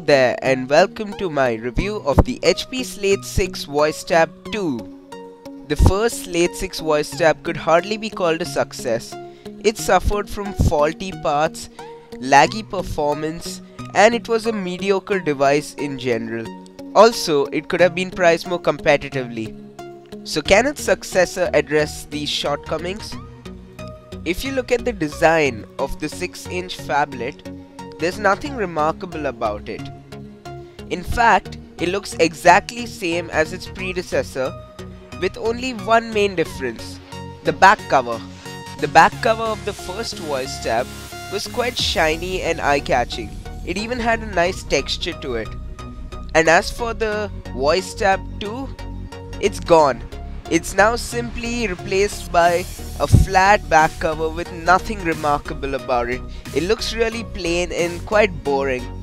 there and welcome to my review of the HP Slate 6 VoiceTab 2. The first Slate 6 VoiceTab could hardly be called a success. It suffered from faulty parts, laggy performance, and it was a mediocre device in general. Also, it could have been priced more competitively. So can its successor address these shortcomings? If you look at the design of the 6-inch phablet, there's nothing remarkable about it. In fact, it looks exactly same as its predecessor, with only one main difference: the back cover. The back cover of the first VoiceTab was quite shiny and eye-catching. It even had a nice texture to it. And as for the VoiceTab 2, it's gone. It's now simply replaced by a flat back cover with nothing remarkable about it. It looks really plain and quite boring.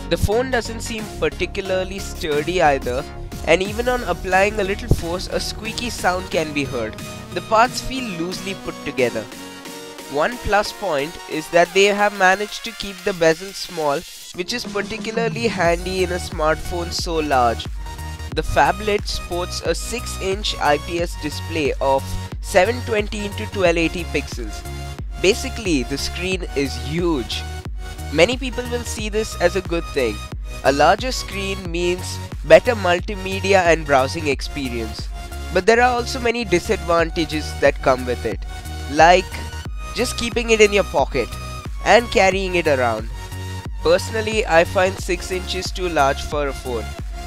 The phone doesn't seem particularly sturdy either, and even on applying a little force, a squeaky sound can be heard. The parts feel loosely put together. One plus point is that they have managed to keep the bezel small, which is particularly handy in a smartphone so large. The phablet sports a 6-inch IPS display of 720 x 1280 pixels. Basically, the screen is huge. Many people will see this as a good thing. A larger screen means better multimedia and browsing experience. But there are also many disadvantages that come with it, like just keeping it in your pocket and carrying it around. Personally, I find 6 inches too large for a phone.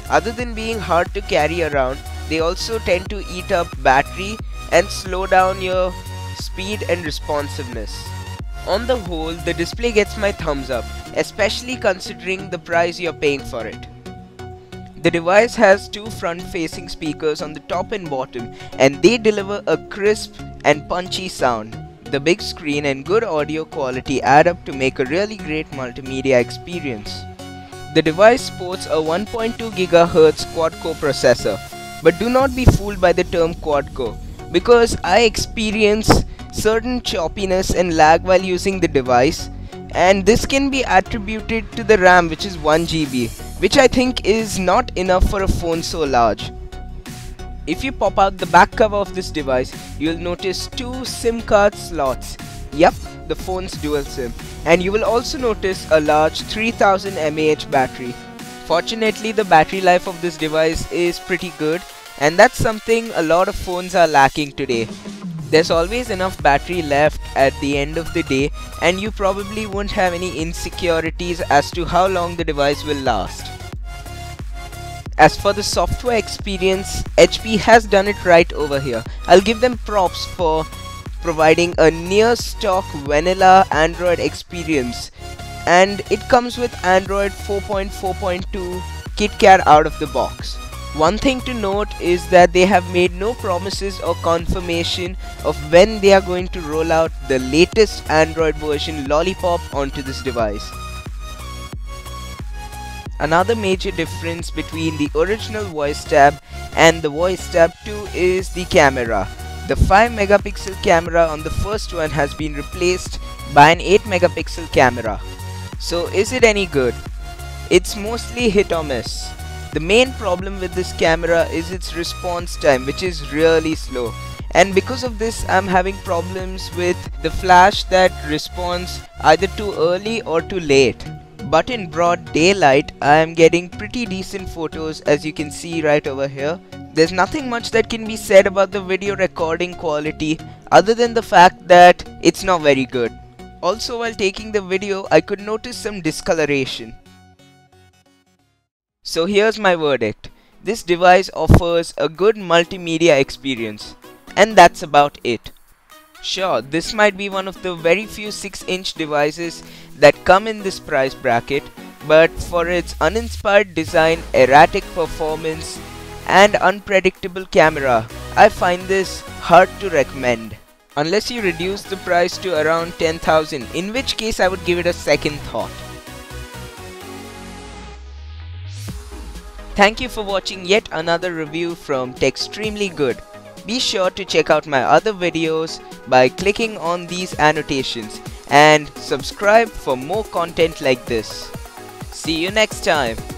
Other than being hard to carry around, they also tend to eat up battery and slow down your speed and responsiveness. On the whole, the display gets my thumbs up, especially considering the price you're paying for it. The device has two front-facing speakers on the top and bottom, and they deliver a crisp and punchy sound. The big screen and good audio quality add up to make a really great multimedia experience. The device sports a 1.2 GHz quad-core processor, but do not be fooled by the term quad-core, because I experience certain choppiness and lag while using the device, and this can be attributed to the RAM, which is 1 GB, which I think is not enough for a phone so large. If you pop out the back cover of this device, you'll notice two SIM card slots. Yup, the phone's dual SIM. And you will also notice a large 3000 mAh battery. Fortunately, the battery life of this device is pretty good, and that's something a lot of phones are lacking today. There's always enough battery left at the end of the day, and you probably won't have any insecurities as to how long the device will last. As for the software experience, HP has done it right over here. I'll give them props for providing a near stock vanilla Android experience, and it comes with Android 4.4.2 KitKat out of the box. One thing to note is that they have made no promises or confirmation of when they are going to roll out the latest Android version Lollipop onto this device. Another major difference between the original VoiceTab and the VoiceTab 2 is the camera. The 5 megapixel camera on the first one has been replaced by an 8 megapixel camera. So is it any good? It's mostly hit or miss. The main problem with this camera is its response time, which is really slow. And because of this, I'm having problems with the flash that responds either too early or too late. But in broad daylight, I am getting pretty decent photos, as you can see right over here. There's nothing much that can be said about the video recording quality other than the fact that it's not very good. Also, while taking the video, I could notice some discoloration. So here's my verdict. This device offers a good multimedia experience, and that's about it. Sure, this might be one of the very few 6-inch devices that come in this price bracket, but for its uninspired design, erratic performance, and unpredictable camera, I find this hard to recommend. Unless you reduce the price to around 10,000, in which case I would give it a second thought. Thank you for watching yet another review from Techstremely Good. Be sure to check out my other videos by clicking on these annotations and subscribe for more content like this. See you next time.